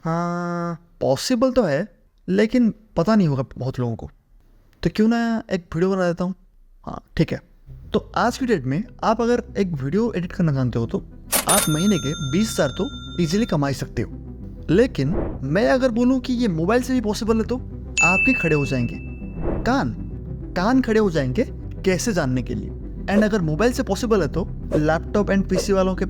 हाँ, पॉसिबल तो है, लेकिन पता नहीं होगा बहुत लोगों को। तो क्यों ना एक वीडियो बना देता हूँ। हाँ ठीक है। तो आज की डेट में आप अगर एक वीडियो एडिट करना जानते हो तो आप महीने के 20,000 तो इजीली कमा ही सकते हो। लेकिन मैं अगर बोलूँ कि ये मोबाइल से भी पॉसिबल है तो आपके खड़े हो जाएंगे कान कान खड़े हो जाएंगे कैसे जानने के लिए। एंड अगर मोबाइल से पॉसिबल है तो लैपटॉप एंड पीसी वालों के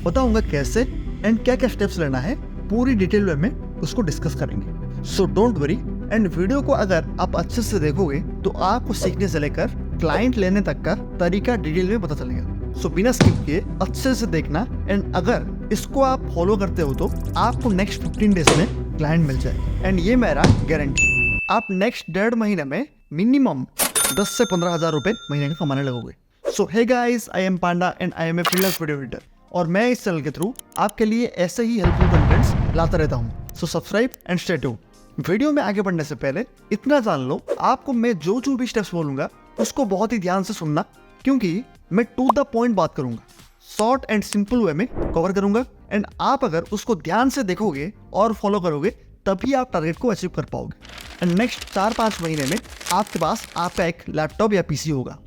बताऊंगा कैसे एंड क्या क्या स्टेप्स लेना है, पूरी डिटेल वे में उसको डिस्कस करेंगे। So don't worry, and video को अगर आप अच्छे से देखोगे तो आपको सीखने से लेकर क्लाइंट लेने तक का तरीका डिटेल में पता चलेगा। सो बिना स्किप किए अच्छे से देखना, एंड अगर इसको आप फॉलो करते हो तो आपको नेक्स्ट 15 डेज में क्लाइंट मिल जाए। एंड ये मेरा गारंटी, आप नेक्स्ट 1.5 महीने में मिनिमम 10 से 15,000 रुपए महीने का कमाने लगोगे। So hey guys, I am Panda and I am a freelance video editor, और मैं इस चैनल के थ्रू आपके लिए ऐसे ही हेल्पफुल कंटेंट्स लाता रहता हूँ। So subscribe and stay tuned. Video में आगे बढ़ने से पहले इतना जान लो, आपको मैं जो भी स्टेप्स बोलूंगा उसको बहुत ही ध्यान से सुनना, क्योंकि मैं टू द पॉइंट बात करूंगा, शॉर्ट एंड सिंपल वे में कवर करूंगा। एंड आप अगर उसको ध्यान से देखोगे और फॉलो करोगे तभी आप टारगेट को अचीव कर पाओगे। एंड नेक्स्ट 4-5 महीने में आपके पास आपका एक लैपटॉप या पीसी होगा।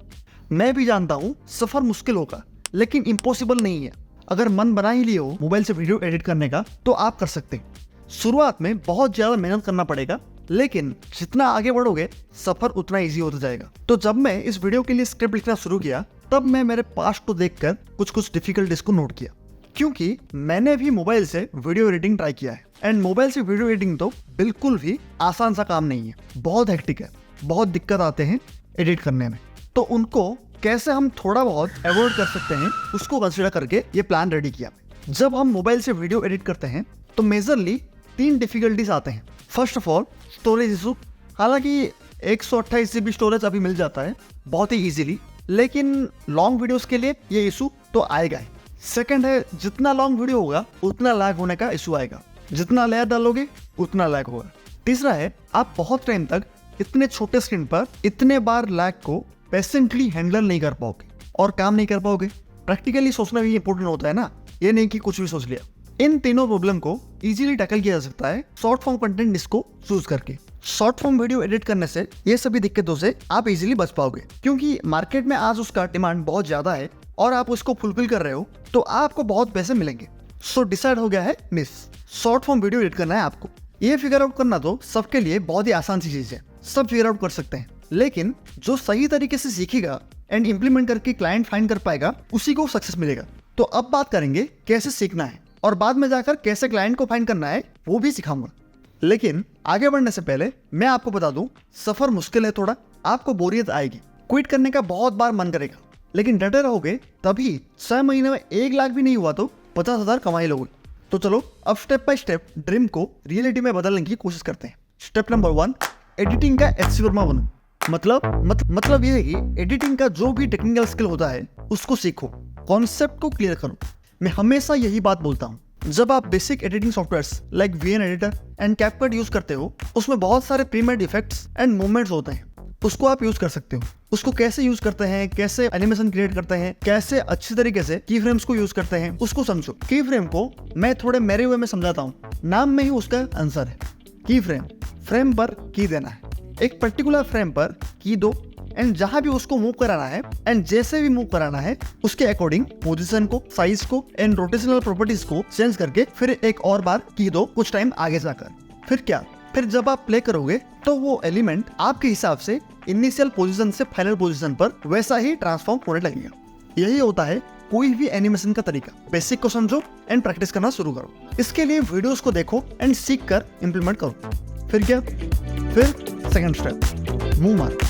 मैं भी जानता हूँ सफर मुश्किल होगा, लेकिन इम्पॉसिबल नहीं है। अगर मन बना ही लिए हो मोबाइल से वीडियो एडिट करने का तो आप कर सकते हैं। शुरुआत में बहुत ज्यादा मेहनत करना पड़ेगा, लेकिन जितना आगे बढ़ोगे सफर उतना इजी होता जाएगा। तो जब मैं इस वीडियो के लिए स्क्रिप्ट लिखना शुरू किया तब मैं मेरे पास्ट को देखकर कुछ डिफिकल्टीज को नोट किया, क्योंकि मैंने भी मोबाइल से वीडियो एडिटिंग ट्राई किया है। एंड मोबाइल से वीडियो एडिटिंग तो बिल्कुल भी आसान सा काम नहीं है, बहुत हेक्टिक है, बहुत दिक्कत आते हैं एडिट करने में। तो उनको कैसे हम थोड़ा बहुत अवॉइड कर सकते हैं उसको कंसिडर करके ये प्लान रेडी किया। जब हम मोबाइल से वीडियो एडिट करते हैं तो मेजरली 3 डिफिकल्टीज आते हैं। First of all storage issue. हालांकि 128 GB स्टोरेज अभी मिल जाता है बहुत ही इजीली, लेकिन लॉन्ग वीडियोस के लिए ये इशू तो आएगा ही। सेकंड है, जितना लॉन्ग वीडियो होगा उतना लैग होने का इशू आएगा, जितना लेयर डालोगे उतना लैग होगा। तीसरा है, आप बहुत टाइम तक इतने छोटे स्क्रीन पर इतने बार लैग को पेशेंटली हैंडल नहीं कर पाओगे और काम नहीं कर पाओगे। प्रैक्टिकली सोचना भी इंपॉर्टेंट होता है ना, ये नहीं कि कुछ भी सोच लिया। इन तीनों प्रॉब्लम को इजीली टैकल किया जा सकता है शॉर्ट फॉर्म कंटेंट इसको चूज करके। शॉर्ट फॉर्म वीडियो एडिट करने से ये सभी दिक्कतों से आप इजीली बच पाओगे, क्योंकि मार्केट में आज उसका डिमांड बहुत ज्यादा है और आप उसको फुलफिल कर रहे हो तो आपको बहुत पैसे मिलेंगे। सो डिसाइड हो गया है miss, short form video edit करना है आपको। ये फिगर आउट करना तो सबके लिए बहुत ही आसान सी चीज है, सब फिगर आउट कर सकते हैं, लेकिन जो सही तरीके से सीखेगा एंड इम्प्लीमेंट करके क्लाइंट फाइंड कर पाएगा उसी को सक्सेस मिलेगा। तो अब बात करेंगे कैसे सीखना है, और बाद में जाकर कैसे क्लाइंट को फाइंड करना है वो भी सिखाऊंगा। लेकिन आगे बढ़ने से पहले मैं आपको बता दूं, सफर मुश्किल है थोड़ा, आपको बोरियत आएगी, क्विट करने का बहुत बार मन करेगा, लेकिन डटे रहोगे तभी 6 महीने में 1 लाख भी नहीं हुआ तो 50,000 कमाई लोगे। तो चलो अब स्टेप बाय स्टेप ड्रीम को रियलिटी में बदलने की कोशिश करते हैं। स्टेप नंबर 1, एडिटिंग का एचसी वर्मा बनो। मतलब ये है कि एडिटिंग का जो भी टेक्निकल स्किल होता है उसको सीखो, कॉन्सेप्ट को क्लियर करो। मैं हमेशा यही बात बोलता हूँ, जब आप basic editing softwares like VN editor and CapCut use करते हो उसमें बहुत सारे प्रीमेड इफेक्ट्स एंड मूवमेंट्स होते हैं, उसको आप यूज कर सकते हो। उसको कैसे यूज करते हैं, कैसे एनिमेशन क्रिएट करते हैं, कैसे अच्छी तरीके से की फ्रेम्स को यूज करते हैं, उसको समझो। की फ्रेम को मैं थोड़े मेरे वे में समझाता हूँ, नाम में ही उसका आंसर है की फ्रेम। फ्रेम पर की देना है, एक पर्टिकुलर फ्रेम पर की दो, एंड जहां भी उसको मूव कराना है एंड जैसे भी मूव कराना है उसके अकॉर्डिंग पोजीशन को, साइज को एंड रोटेशनल प्रॉपर्टीज को चेंज करके फिर एक और बार की दो कुछ टाइम आगे जाकर। फिर क्या, फिर जब आप प्ले करोगे तो वो एलिमेंट आपके हिसाब से इनिशियल पोजीशन से फाइनल पोजीशन पर वैसा ही ट्रांसफॉर्म होने लगेगा। यही होता है कोई भी एनिमेशन का तरीका। बेसिक को समझो एंड प्रैक्टिस करना शुरू करो। इसके लिए वीडियोस को देखो एंड सीख कर इम्प्लीमेंट करो। फिर क्या, फिर सेकंड स्टेप, मुंह मारो।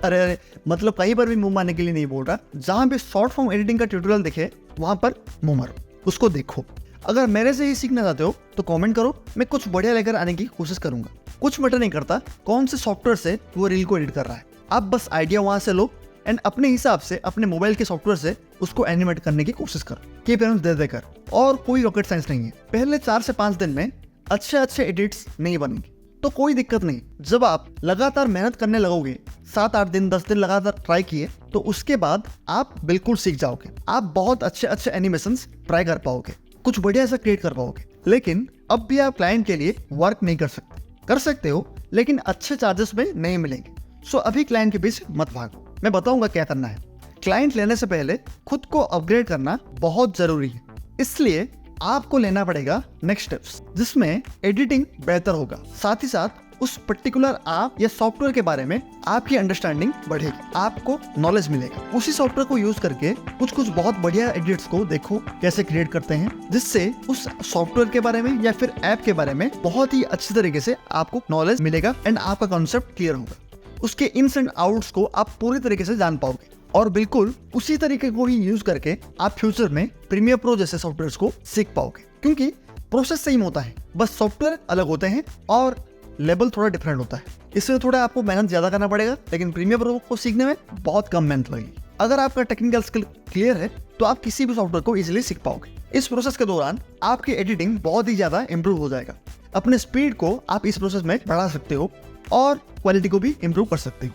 अरे मतलब कहीं पर भी मुंह मारने के लिए नहीं बोल रहा, जहां भी शॉर्ट फॉर्म एडिटिंग का ट्यूटोरियल दिखे वहां पर मुंह मारो, उसको देखो। अगर मेरे से ही सीखना चाहते हो तो कमेंट करो, मैं कुछ बढ़िया लेकर आने की कोशिश करूंगा। कुछ मैटर नहीं करता कौन से सॉफ्टवेयर से वो रील को एडिट कर रहा है, आप बस आइडिया वहां से लो एंड अपने हिसाब से अपने मोबाइल के सॉफ्टवेयर से उसको एनिमेट करने की कोशिश करो, की फ्रेम्स दे देकर। और कोई रॉकेट साइंस नहीं है, पहले 4 से 5 दिन में अच्छे एडिट्स नहीं बनेंगे तो कोई दिक्कत नहीं। जब आप लगातार मेहनत करने लगोगे, 7-8 दिन 10 दिन लगातार ट्राई किए, तो उसके बाद आप बिल्कुल सीख जाओगे। आप बहुत अच्छे एनिमेशंस ट्राई कर पाओगे, कुछ बढ़िया सा क्रिएट कर पाओगे। लेकिन अब भी आप क्लाइंट के लिए वर्क नहीं कर सकते हो, लेकिन अच्छे चार्जेस में नहीं मिलेंगे। सो अभी क्लाइंट के पीछे मत भागो, मैं बताऊंगा क्या करना है। क्लाइंट लेने से पहले खुद को अपग्रेड करना बहुत जरूरी है, इसलिए आपको लेना पड़ेगा नेक्स्ट स्टेप्स, जिसमें एडिटिंग बेहतर होगा। साथ ही साथ उस पर्टिकुलर ऐप या सॉफ्टवेयर के बारे में आपकी अंडरस्टैंडिंग बढ़ेगी, आपको नॉलेज मिलेगा। उसी सॉफ्टवेयर को यूज करके कुछ बहुत बढ़िया एडिट्स को देखो कैसे क्रिएट करते हैं, जिससे उस सॉफ्टवेयर के बारे में या फिर ऐप के बारे में बहुत ही अच्छी तरीके से आपको नॉलेज मिलेगा एंड आपका कॉन्सेप्ट क्लियर होगा। उसके इन्स एंड आउट्स को आप पूरी तरीके से जान पाओगे और बिल्कुल उसी तरीके को ही यूज करके आप फ्यूचर में प्रीमियर प्रो जैसे सॉफ्टवेयर को सीख पाओगे, क्योंकि प्रोसेस सेम होता है, बस सॉफ्टवेयर अलग होते हैं और लेवल थोड़ा डिफरेंट होता है। इसमें थोड़ा आपको मेहनत ज्यादा करना पड़ेगा, लेकिन प्रीमियर प्रो को सीखने में बहुत कम मेहनत लगेगी। अगर आपका टेक्निकल स्किल क्लियर है तो आप किसी भी सॉफ्टवेयर को इजीली सीख पाओगे। इस प्रोसेस के दौरान आपकी एडिटिंग बहुत ही ज्यादा इंप्रूव हो जाएगा। अपने स्पीड को आप इस प्रोसेस में बढ़ा सकते हो और क्वालिटी को भी इंप्रूव कर सकते हो,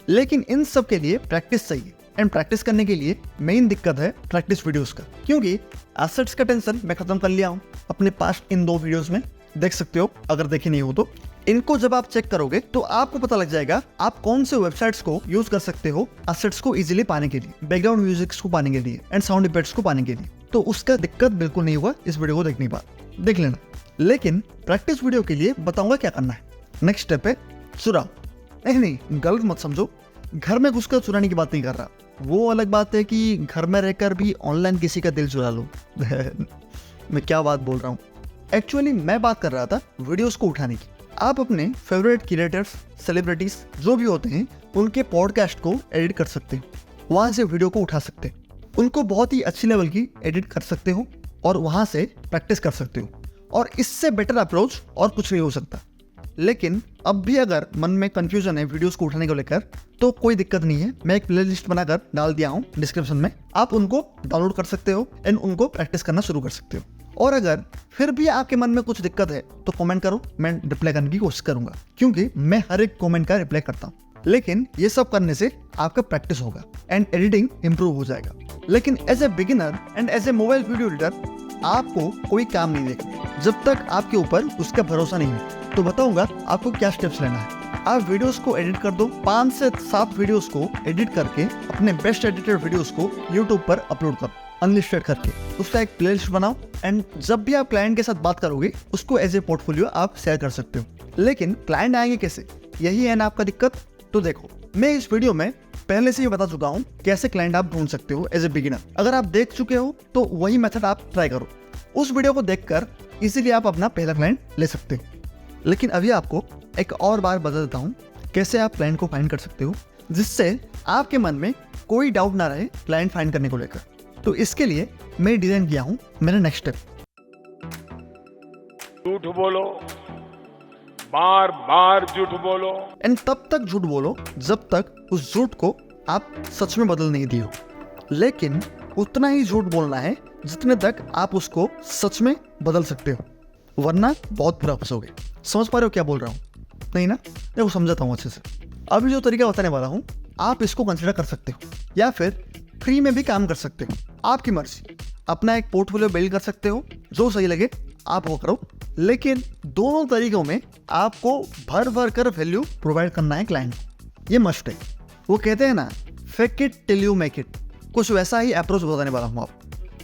लेकिन इन सब के लिए प्रैक्टिस चाहिए। एंड प्रैक्टिस करने के लिए मेन दिक्कत है प्रैक्टिस वीडियोस का, क्योंकि एसेट्स का टेंशन मैं खत्म कर लिया हूँ अपने पास्ट इन 2 वीडियोस में, देख सकते हो अगर देखे नहीं हो तो। इनको जब आप चेक करोगे तो आपको पता लग जाएगा आप कौन से वेबसाइट्स को यूज कर सकते हो एसेट्स को इजीली पाने के लिए, बैकग्राउंड म्यूजिक को पाने के लिए एंड साउंड इफेक्ट्स को पाने के लिए। तो उसका दिक्कत बिल्कुल नहीं हुआ इस वीडियो को देखने के बाद, देख लेना। लेकिन प्रैक्टिस वीडियो के लिए बताऊंगा क्या करना है। नेक्स्ट स्टेप है चुराओ। नहीं, गलत मत समझो, घर में घुसकर चुराने की बात नहीं कर रहा। वो अलग बात है कि घर में रहकर भी ऑनलाइन किसी का दिल चुरा लो। मैं क्या बात बोल रहा हूँ, एक्चुअली मैं बात कर रहा था वीडियोस को उठाने की। आप अपने फेवरेट क्रिएटर्स, सेलिब्रिटीज जो भी होते हैं, उनके पॉडकास्ट को एडिट कर सकते हो, वहां से वीडियो को उठा सकते हो, उनको बहुत ही अच्छी लेवल की एडिट कर सकते हो और वहां से प्रैक्टिस कर सकते हो। और इससे बेटर अप्रोच और कुछ नहीं हो सकता। लेकिन अब भी अगर मन में कंफ्यूजन है वीडियोस को उठाने को लेकर, तो कोई दिक्कत नहीं है, मैं एक प्लेलिस्ट बनाकर डाल दिया हूँ डिस्क्रिप्शन में, आप उनको डाउनलोड कर सकते हो एंड उनको प्रैक्टिस करना शुरू कर सकते हो। और अगर फिर भी आपके मन में कुछ दिक्कत है तो कमेंट करो, मैं रिप्लाई करने की कोशिश करूंगा, क्योंकि मैं हर एक कमेंट का रिप्लाई करता हूँ। लेकिन ये सब करने से आपका प्रैक्टिस होगा एंड एडिटिंग इंप्रूव हो जाएगा। लेकिन as a beginner and as a mobile video editor आपको कोई काम नहीं देगा जब तक आपके ऊपर उसका भरोसा नहीं हो। तो बताऊंगा आपको क्या स्टेप्स लेना है। आप वीडियोस को एडिट कर दो, 5 से 7 वीडियोस को एडिट करके अपने बेस्ट एडिटेड वीडियोस को यूट्यूब पर अपलोड करो अनलिस्टेड करके, उसका एक प्लेलिस्ट बनाओ एंड जब भी आप क्लाइंट के साथ बात करोगे उसको एज ए पोर्टफोलियो आप शेयर कर सकते हो। लेकिन क्लाइंट आएंगे कैसे, यही है ना आपका दिक्कत। तो देखो, मैं इस वीडियो में पहले से ही बता चुका हूँ कैसे क्लाइंट आप ढूंढ सकते हो एज ए बिगिनर। अगर आप देख चुके हो तो वही मेथड आप ट्राई करो, उस वीडियो को देखकर इजीली आप अपना पहला क्लाइंट ले सकते हो। लेकिन अभी आपको एक और बार बता देता हूँ कैसे आप क्लाइंट को फाइंड कर सकते हो, जिससे आपके मन में कोई डाउट ना रहे क्लाइंट फाइंड करने को लेकर। तो इसके लिए मैं डिजाइन किया हूँ मेरा नेक्स्ट स्टेप। झूठ बोलो, बार बार झूठ बोलो एंड तब तक झूठ बोलो जब तक उस झूठ को आप सच में बदल नहीं दियो। लेकिन उतना ही झूठ बोलना है जितने तक आप उसको सच में बदल सकते हो, वरना बहुत बुरा फंसोगे। समझ पा रहे हो क्या बोल रहा हूँ? नहीं ना? देखो समझाता हूँ अच्छे से। अभी जो तरीका बताने वाला हूँ आप इसको कंसिडर कर सकते हो या फिर फ्री में भी काम कर सकते हो, आपकी मर्जी। अपना एक पोर्टफोलियो बिल्ड कर सकते हो, जो सही लगे आप वो करो। लेकिन दोनों तरीकों में आपको भर भर कर वैल्यू प्रोवाइड करना है क्लाइंट को, ये मस्ट है। वो कहते हैं ना, fake it till you make it, कुछ वैसा ही अप्रोच बताने वाला हूँ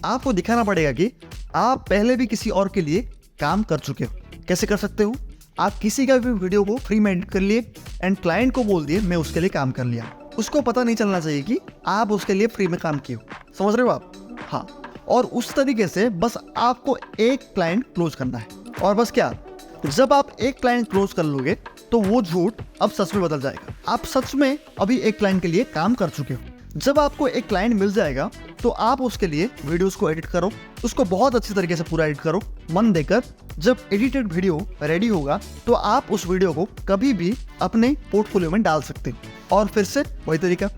आपको दिखाना पड़ेगा कि आप पहले भी किसी और के लिए काम कर चुके हो। कैसे कर सकते हो? आप किसी का भी वीडियो को फ्री में एडिट कर लिए एंड क्लाइंट को बोल दिए मैं उसके लिए काम कर लिया। उसको पता नहीं चलना चाहिए कि आप उसके लिए फ्री में काम किए हो। समझ रहे हो आप? हाँ। और उस तरीके से बस आपको एक क्लाइंट क्लोज करना है। और बस क्या, जब आप एक क्लाइंट क्लोज कर लोगे तो वो झूठ अब सच में बदल जाएगा। आप सच में अभी एक क्लाइंट के लिए काम कर चुके हो। जब आपको एक क्लाइंट मिल जाएगा तो आप उसके लिए वीडियोस को एडिट करो, उसको बहुत अच्छी तरीके से पूरा एडिट करो मन देकर। जब एडिटेड वीडियो रेडी होगा तो आप उस वीडियो को कभी भी अपने पोर्टफोलियो में डाल सकते हो। और फिर से वही तरीका।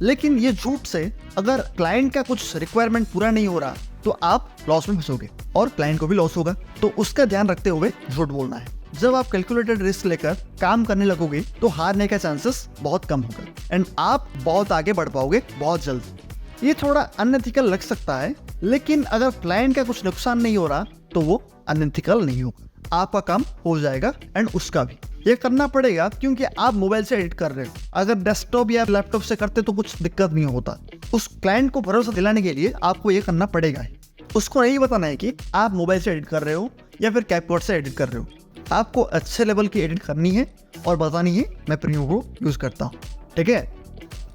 लेकिन ये झूठ से अगर क्लाइंट का कुछ रिक्वायरमेंट पूरा नहीं हो रहा तो आप लॉस में फंसोगे और क्लाइंट को भी लॉस होगा। तो उसका ध्यान रखते हुए झूठ बोलना है। जब आप कैलकुलेटेड रिस्क लेकर काम करने लगोगे तो हारने का चांसेस बहुत कम होगा एंड आप बहुत आगे बढ़ पाओगे बहुत जल्द। ये थोड़ा अनएथिकल लग सकता है, लेकिन अगर क्लाइंट का कुछ नुकसान नहीं हो रहा तो वो अनएथिकल नहीं होगा, आपका काम हो जाएगा एंड उसका भी। ये करना पड़ेगा क्योंकि आप मोबाइल से एडिट कर रहे हो। अगर डेस्कटॉप या लैपटॉप से करते तो कुछ दिक्कत नहीं होता। उस क्लाइंट को भरोसा दिलाने के लिए आपको ये करना पड़ेगा। उसको नहीं बताना है कि आप मोबाइल से एडिट कर रहे हो या फिर कैपकट से एडिट कर रहे हो। आपको अच्छे लेवल की एडिट करनी है और बतानी है मैं प्रीमियो प्रो यूज़ करता हूँ, ठीक है।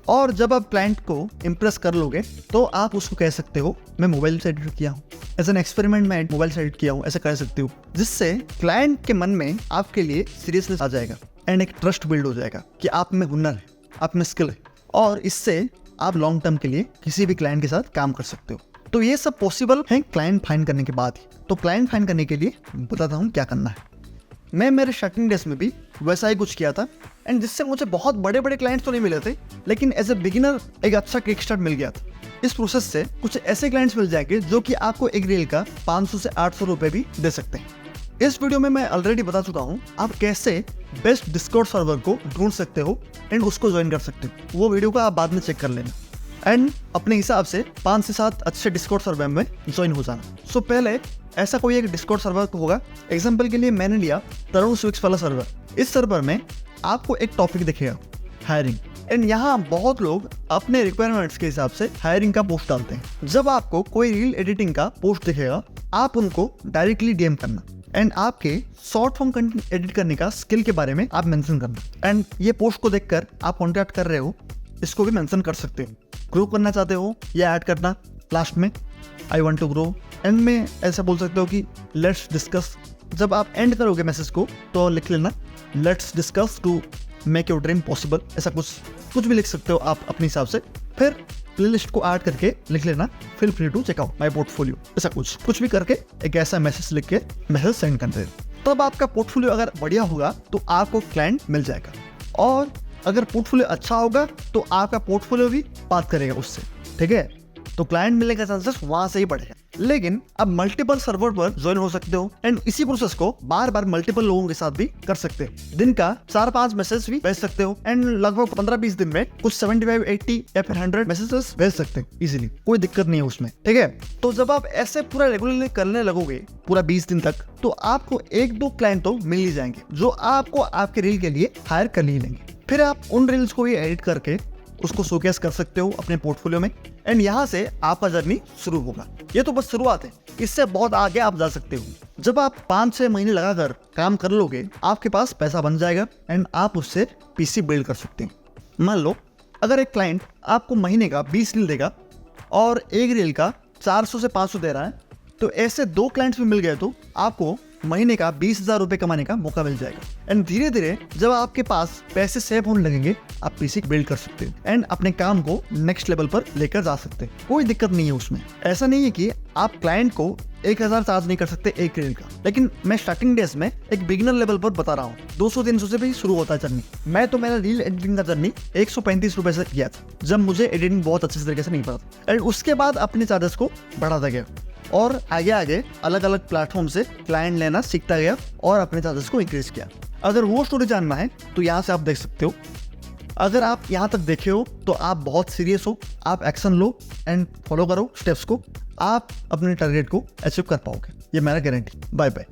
और जब आप क्लाइंट को इम्प्रेस कर लोगे तो आप उसको कह सकते हो मैं मोबाइल से एडिट किया हूँ, एज एन एक्सपेरिमेंट मैं मोबाइल से एडिट किया हूँ, ऐसा कह सकते हो। जिससे क्लाइंट के मन में आपके लिए सीरियसनेस आ जाएगा एंड एक ट्रस्ट बिल्ड हो जाएगा कि आप में हुनर है, आप में स्किल है, और इससे आप लॉन्ग टर्म के लिए किसी भी क्लाइंट के साथ काम कर सकते हो। तो ये सब पॉसिबल है क्लाइंट फाइंड करने के बाद ही। तो क्लाइंट फाइंड करने के लिए बताता हूँ क्या करना है। मैं मेरे स्टार्टिंग डेज में भी वैसा ही कुछ किया था एंड जिससे मुझे बहुत बड़े बड़े क्लाइंट्स तो नहीं मिले थे, लेकिन एज ए बिगिनर एक अच्छा किक स्टार्ट मिल गया था। इस प्रोसेस से कुछ ऐसे क्लाइंट्स मिल जाएंगे जो कि आपको एक रील का 500 से 800 रुपये भी दे सकते हैं। इस वीडियो में मैं ऑलरेडी बता चुका हूँ आप कैसे बेस्ट डिस्कॉर्ड सर्वर को ढूंढ सकते हो एंड उसको ज्वाइन कर सकते हो। वो वीडियो को आप बाद में चेक कर लेना एंड अपने हिसाब से 5 से 7 अच्छे डिस्कॉर्ड सर्वर में ज्वाइन हो जाना। सो पहले ऐसा कोई एक डिस्कॉर्ड सर्वर होगा। एग्जांपल के लिए मैंने लिया तरुण स्विक्स वाला सर्वर। इस सर्वर में आपको एक टॉपिक दिखेगा हायरिंग, एंड यहाँ बहुत लोग अपने रिक्वायरमेंट्स के हिसाब से हायरिंग का पोस्ट डालते हैं। जब आपको कोई रील एडिटिंग का पोस्ट दिखेगा आप उनको डायरेक्टली डीएम करना एंड आपके शॉर्ट फॉर्म कंटेंट एडिट करने का स्किल के बारे में आप मेंशन करना। एंड ये पोस्ट को देखकर आप कॉन्टैक्ट कर रहे हो इसको भी मेंशन कर सकते हो। ग्रो करना चाहते हो या ऐड करना लास्ट में I want to grow, and में ऐसा बोल सकते हो कि लेट्स डिस्कस। जब आप एंड करोगे मैसेज को तो लिख लेना let's discuss to make your dream possible. ऐसा कुछ भी लिख सकते हो आप अपने हिसाब से। फिर प्लेलिस्ट को ऐड करके लिख लेना feel free to check out my portfolio. ऐसा कुछ भी करके एक ऐसा मैसेज लिख के मैसेज सेंड कर देना। तब आपका पोर्टफोलियो अगर बढ़िया होगा तो आपको क्लाइंट मिल जाएगा, और अगर पोर्टफोलियो अच्छा होगा तो आपका पोर्टफोलियो भी बात करेगा उससे, ठीक है। तो क्लाइंट मिलने का चांसेस वहां से ही बढ़ेगा। लेकिन अब मल्टीपल सर्वर पर ज्वाइन हो सकते हो एंड इसी प्रोसेस को बार बार मल्टीपल लोगों के साथ भी कर सकते हो। दिन का 4-5 मैसेज भी भेज सकते हो एंड लगभग 15-20 दिन में कुछ 75-80 या फिर 100 मैसेजेस भेज सकते हो इजीली, कोई दिक्कत नहीं है उसमें, ठीक है। तो जब आप ऐसे पूरा रेगुलरली करने लगोगे पूरा 20 दिन तक, तो आपको 1-2 क्लाइंट तो मिल ही जाएंगे जो आपको आपके रील के लिए हायर कर ही लेंगे। फिर आप उन रील्स को भी एडिट करके उसको शोकेस कर सकते हो अपने पोर्टफोलियो में एंड यहाँ से आपका जर्नी शुरू होगा। ये तो बस शुरुआत है, इससे बहुत आगे आप जा सकते हो। जब आप 5-6 महीने लगाकर काम कर लोगे आपके पास पैसा बन जाएगा एंड आप उससे पीसी बिल्ड कर सकते हैं। मान लो अगर एक क्लाइंट आपको महीने का 20 रील देगा और एक रील का 400 से 500 दे रहा है, तो ऐसे 2 क्लाइंट्स भी मिल गए तो आपको महीने का 20,000 रुपये कमाने का मौका मिल जाएगा। एंड धीरे धीरे जब आपके पास पैसे सेव होने लगेंगे आप पीसी बिल्ड कर सकते हैं एंड अपने काम को नेक्स्ट लेवल पर लेकर जा सकते हैं। कोई दिक्कत नहीं है उसमें। ऐसा नहीं है कि आप क्लाइंट को 1,000 चार्ज नहीं कर सकते एक रील का, लेकिन मैं स्टार्टिंग डेज में एक बिगिनर लेवल पर बता रहा हूँ। 200-300 से भी शुरू होता है जर्नी। मैं तो मेरा रील एडिटिंग का जर्नी 135 रुपए से किया था जब मुझे एडिटिंग बहुत अच्छे तरीके से नहीं पता था, एंड उसके बाद अपने चार्जेस को बढ़ाता गया और आगे आगे अलग अलग प्लेटफॉर्म से क्लाइंट लेना सीखता गया और अपने चार्जेस को इंक्रीज किया। अगर वो स्टोरी जानना है तो यहाँ से आप देख सकते हो। अगर आप यहाँ तक देखे हो तो आप बहुत सीरियस हो, आप एक्शन लो एंड फॉलो करो स्टेप्स को, आप अपने टारगेट को अचीव कर पाओगे, ये मेरा गारंटी। Bye bye.